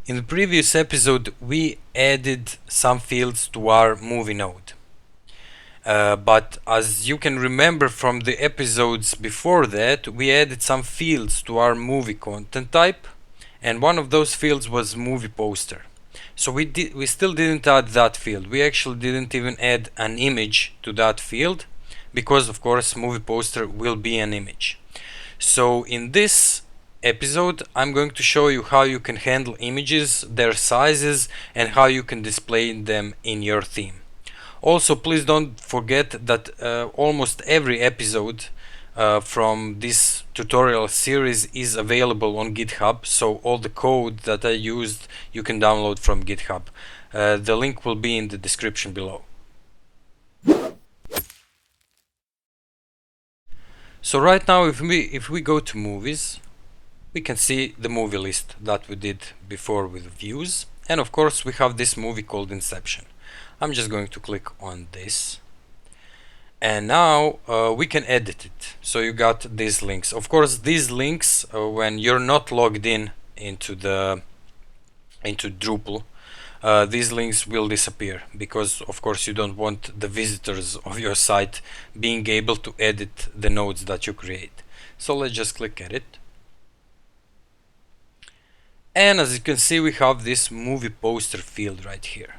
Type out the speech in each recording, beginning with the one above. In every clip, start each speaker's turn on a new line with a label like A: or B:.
A: In the previous episode, we added some fields to our movie node. But as you can remember from the episodes before that, we added some fields to our movie content type, and one of those fields was movie poster. So we still didn't add that field. We actually didn't even add an image to that field, because of course movie poster will be an image. So in this episode I'm going to show you how you can handle images, their sizes, and how you can display them in your theme. Also, please don't forget that almost every episode from this tutorial series is available on GitHub, so all the code that I used you can download from GitHub. The link will be in the description below. So right now if we go to movies, we can see the movie list that we did before with views, and of course we have this movie called Inception. I'm just going to click on this, and now we can edit it. So you got these links. Of course these links, when you're not logged in into Drupal, these links will disappear, because of course you don't want the visitors of your site being able to edit the nodes that you create. So let's just click edit, and as you can see we have this movie poster field right here.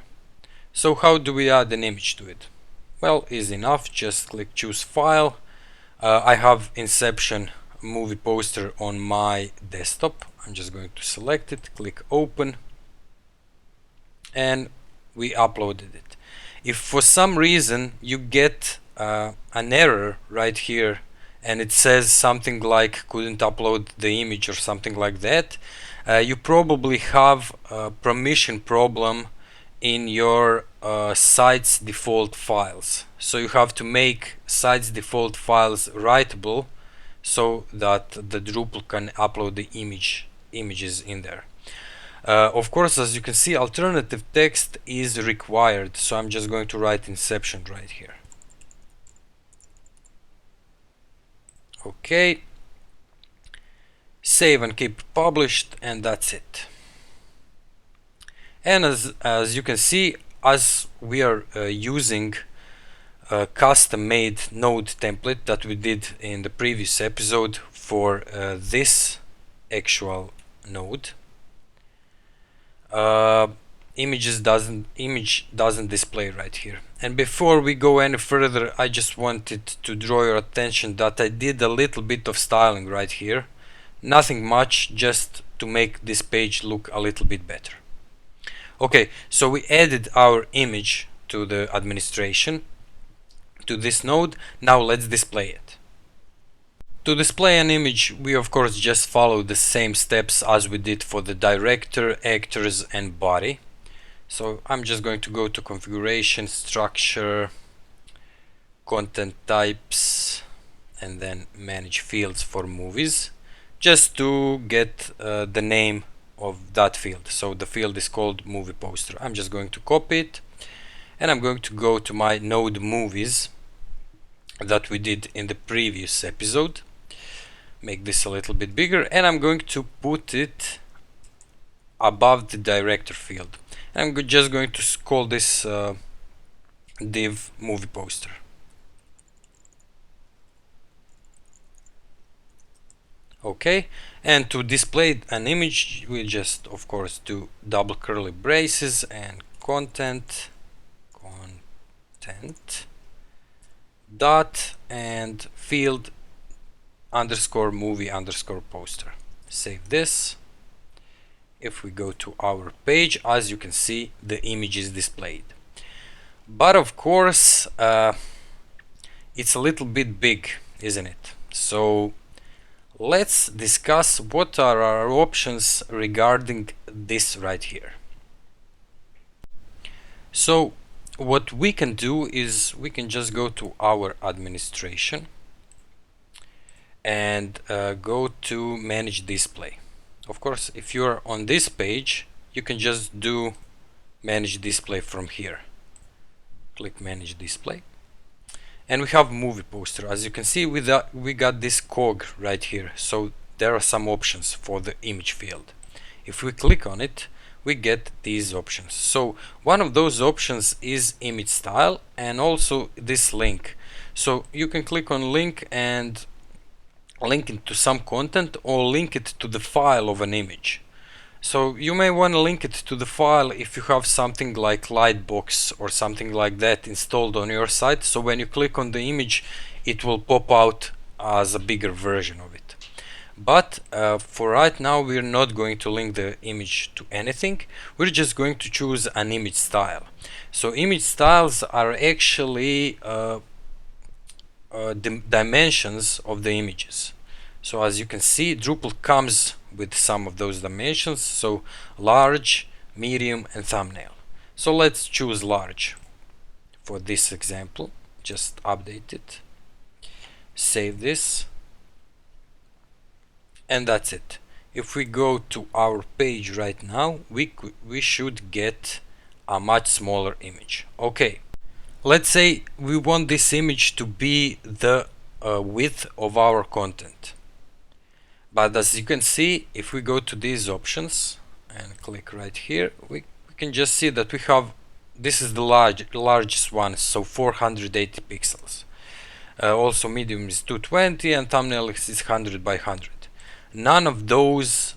A: So how do we add an image to it? Well, easy enough, just click choose file. I have Inception movie poster on my desktop. I'm just going to select it, click open, and we uploaded it. If for some reason you get an error right here and it says something like couldn't upload the image or something like that, you probably have a permission problem in your site's default files. So you have to make site's default files writable so that the Drupal can upload the images in there. Of course, as you can see, alternative text is required, so I'm just going to write Inception right here. Okay, save and keep published, and that's it. And as you can see, as we are using a custom-made node template that we did in the previous episode for this actual node, image doesn't display right here. And before we go any further, I just wanted to draw your attention that I did a little bit of styling right here. Nothing much, just to make this page look a little bit better. Okay, so we added our image to the administration, to this node. Now let's display it. To display an image, we of course just follow the same steps as we did for the director, actors, and body. So I'm just going to go to configuration, structure, content types, and then manage fields for movies, just to get the name of that field. So the field is called movie poster. I'm just going to copy it, and I'm going to go to my node movies that we did in the previous episode, make this a little bit bigger, and I'm going to put it above the director field. I'm just going to call this div movie poster. Okay, and to display an image we just of course do double curly braces and content dot and field underscore movie underscore poster. Save this. If we go to our page, as you can see, the image is displayed, but of course it's a little bit big, isn't it? So let's discuss what are our options regarding this right here. So what we can do is we can just go to our administration and go to manage display. Of course, if you're on this page, you can just do manage display from here. Click manage display, and we have movie poster. As you can see, we got this cog right here, so there are some options for the image field. If we click on it, we get these options. So one of those options is image style and also this link. So you can click on link and link it to some content or link it to the file of an image. So you may want to link it to the file if you have something like Lightbox or something like that installed on your site. So when you click on the image, it will pop out as a bigger version of it. But for right now, we're not going to link the image to anything. We're just going to choose an image style. So image styles are actually dimensions of the images. So as you can see, Drupal comes with some of those dimensions, so large, medium and thumbnail. So let's choose large for this example. Just update it, save this, and that's it. If we go to our page right now, we should get a much smaller image. Okay, let's say we want this image to be the width of our content. But as you can see, if we go to these options and click right here, we can just see that we have, this is the largest one, so 480 pixels. Also medium is 220 and thumbnail is 100 by 100. None of those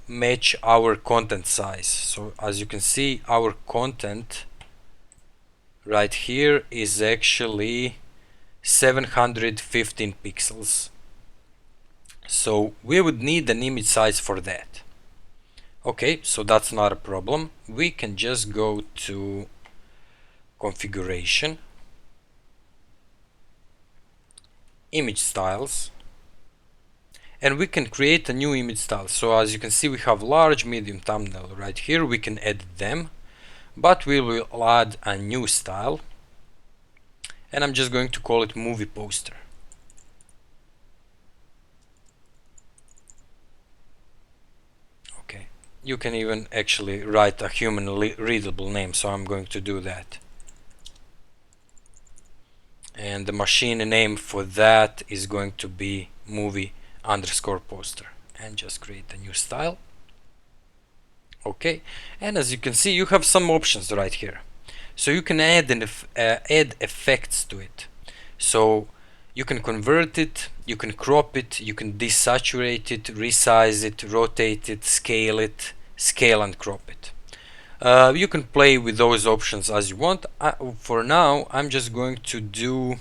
A: match our content size. So as you can see, our content right here is actually 715 pixels. So we would need an image size for that. Okay, so that's not a problem. We can just go to configuration, image styles, and we can create a new image style. So as you can see, we have large, medium, thumbnail right here. We can edit them, but we will add a new style, and I'm just going to call it movie poster. Okay, you can even actually write a human readable name, so I'm going to do that. And the machine name for that is going to be movie underscore poster, and just create a new style. Okay, and as you can see, you have some options right here. So you can add add effects to it. So you can convert it, you can crop it, you can desaturate it, resize it, rotate it, scale and crop it. You can play with those options as you want. For now, I'm just going to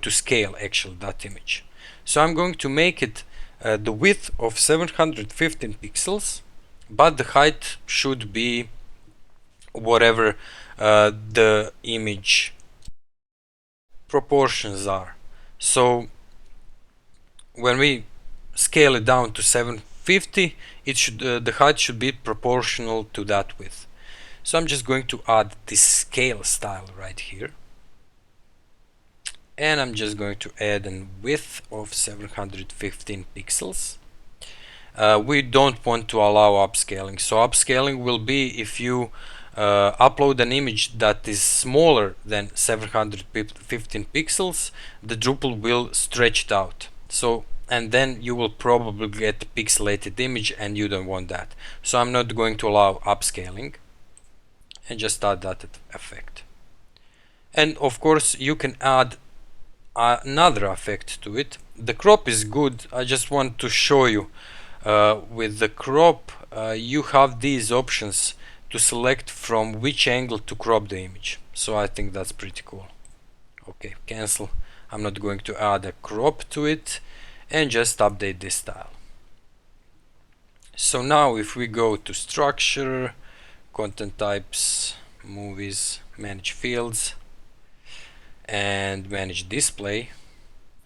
A: scale actually that image. So I'm going to make it the width of 715 pixels, but the height should be whatever the image proportions are. So when we scale it down to 750, it should the height should be proportional to that width. So I'm just going to add this scale style right here, and I'm just going to add a width of 715 pixels. We don't want to allow upscaling, so upscaling will be if you upload an image that is smaller than 715 pixels, the Drupal will stretch it out. So, and then you will probably get a pixelated image, and you don't want that. So I'm not going to allow upscaling, and just add that effect. And of course you can add another effect to it. The crop is good. I just want to show you with the crop you have these options to select from which angle to crop the image. So I think that's pretty cool. Okay, cancel. I'm not going to add a crop to it, and just update this style. So now if we go to structure, content types, movies, manage fields, and manage display,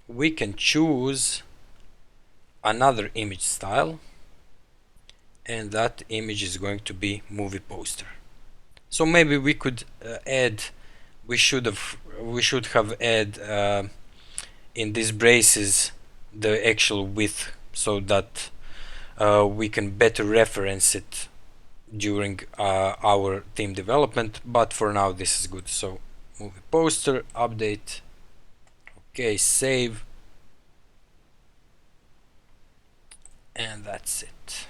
A: we can choose another image style, and that image is going to be movie poster. So maybe we could we should have add in these braces the actual width, so that we can better reference it during our theme development, but for now this is good. So movie poster, update, okay, save, and that's it.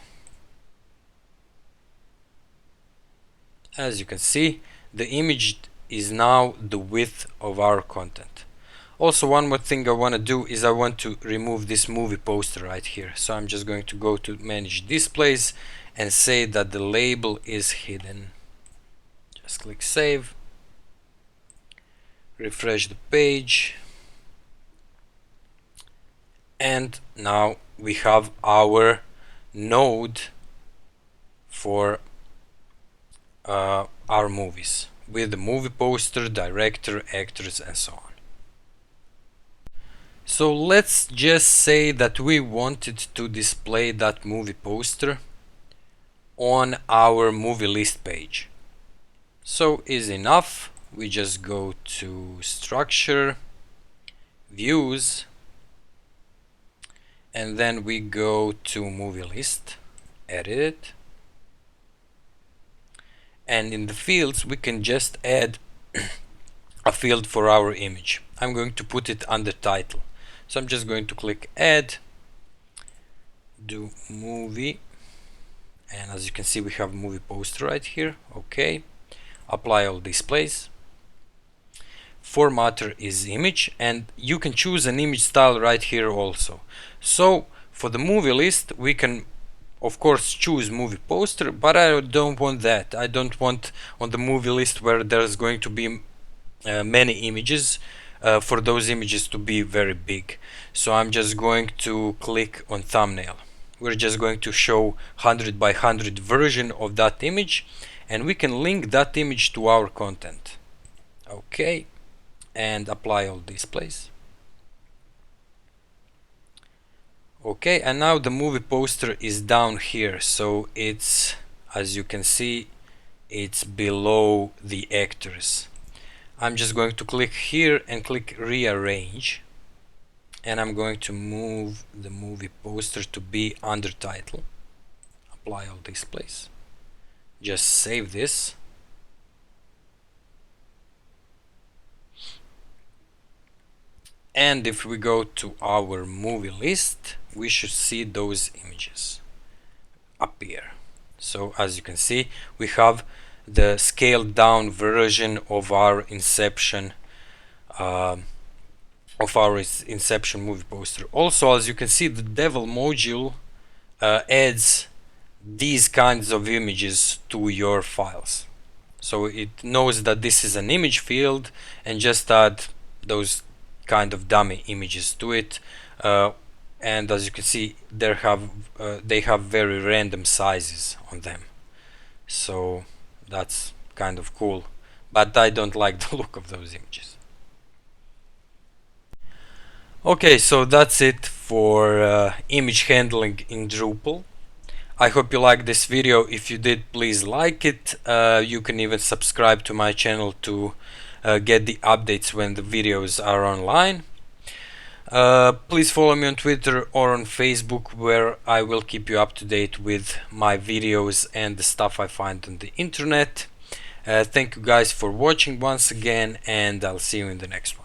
A: As you can see, the image is now the width of our content. Also, one more thing I want to do is I want to remove this movie poster right here. So I'm just going to go to manage displays and say that the label is hidden. Just click save, refresh the page, and now we have our node for our movies with the movie poster, director, actors, and so on. So let's just say that we wanted to display that movie poster on our movie list page. So easy enough, we just go to structure, views, and then we go to movie list, edit it, and in the fields we can just add a field for our image. I'm going to put it under title. So I'm just going to click add, do movie, and as you can see we have movie poster right here. Okay, apply all displays. Formatter is image, and you can choose an image style right here also. So for the movie list we can of course choose movie poster, but I don't want that. I don't want on the movie list where there's going to be many images, for those images to be very big. So I'm just going to click on thumbnail. We're just going to show 100 by 100 version of that image, and we can link that image to our content. Okay, and apply all displays. Okay, and now the movie poster is down here, so it's, as you can see, it's below the actors. I'm just going to click here and click rearrange, and I'm going to move the movie poster to be under title. Apply all displays. Just save this. And if we go to our movie list, we should see those images appear. So as you can see, we have the scaled down version of our Inception movie poster. Also, as you can see, the Devil module adds these kinds of images to your files. So it knows that this is an image field and just add those kind of dummy images to it. And as you can see, they have very random sizes on them. So that's kind of cool, but I don't like the look of those images. Okay, so that's it for image handling in Drupal. I hope you liked this video. If you did, please like it. You can even subscribe to my channel to get the updates when the videos are online. Please follow me on Twitter or on Facebook, where I will keep you up to date with my videos and the stuff I find on the internet. Thank you guys for watching once again, and I'll see you in the next one.